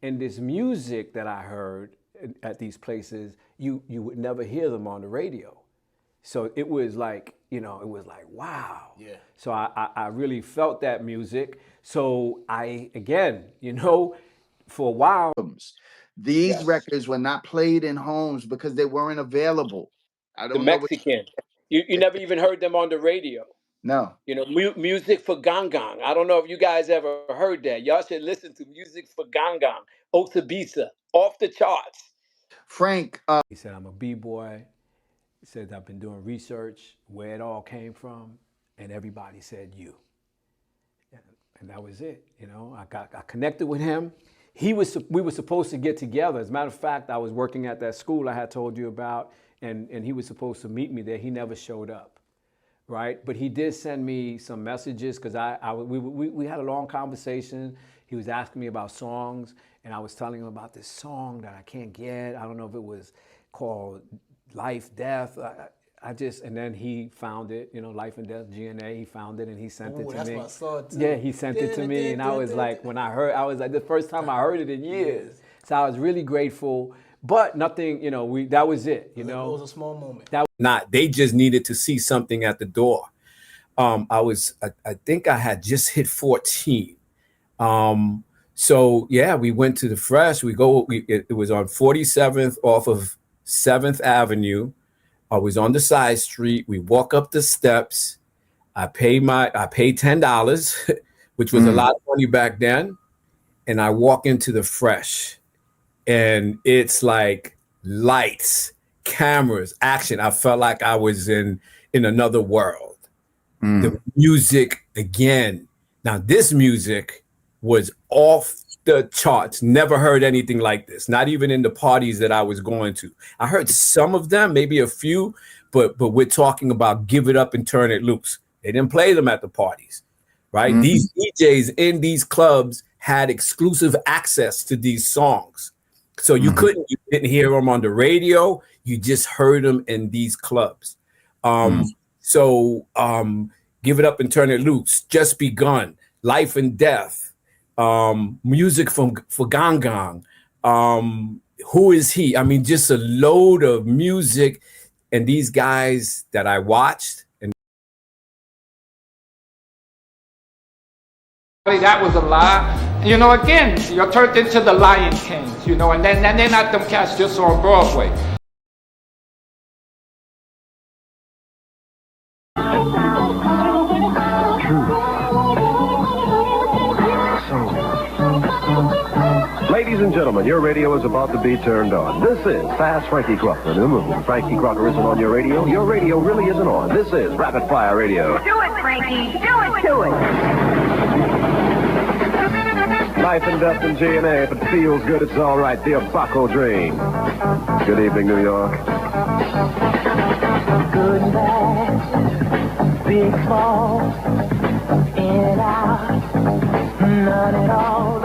And this music that I heard at these places, you would never hear them on the radio. So it was like, it was like, wow. Yeah. So I really felt that music. So again, for a while. These records were not played in homes because they weren't available. I don't The know. Mexican. You never even heard them on the radio. No. Music for Gangang. I don't know if you guys ever heard that. Y'all should listen to Music for Gangang. Otabisa, off the charts. Frank. He said, I'm a b-boy. He said, I've been doing research where it all came from. And everybody said you. And that was it. I connected with him. We were supposed to get together. As a matter of fact, I was working at that school I had told you about, and he was supposed to meet me there. He never showed up, right? But he did send me some messages because we had a long conversation. He was asking me about songs, and I was telling him about this song that I can't get. I don't know if it was called Life, Death. And then he found it, Life and Death, GNA, he found it and he sent it to that's me. what I saw too. Yeah, he sent it to me and I was like, I was like, the first time I heard it in years. So I was really grateful, but nothing, that was it, It was a small moment. They just needed to see something at the door. I think I had just hit 14. So yeah, we went to the Fresh. It was on 47th off of 7th Avenue. I was on the side street. We walk up the steps. I paid $10, which was a lot of money back then. And I walk into the Fresh, and it's like lights, cameras, action. I felt like I was in another world. The music again. Now this music was off the charts. Never heard anything like this. Not even in the parties that I was going to. I heard some of them, maybe a few, but we're talking about Give It Up and Turn It Loose. They didn't play them at the parties, right? These DJs in these clubs had exclusive access to these songs. So you didn't hear them on the radio. You just heard them in these clubs. So Give It Up and Turn It Loose, Just Begun, Life and Death, Music for Gangang, Who Is He? I mean, just a load of music. And these guys that I watched. And that was a lie. Again, you're turned into the Lion Kings, and then they're not them cats just on Broadway. Ladies and gentlemen, your radio is about to be turned on. This is Fast Frankie Crocker. When Frankie Crocker isn't on your radio really isn't on. This is Rapid Fire Radio. Do it, Frankie. Do it. Life and Death in GNA. If it feels good, it's all right. The Abaco Dream. Good evening, New York. Good and bad, big, small, in and out, none at all.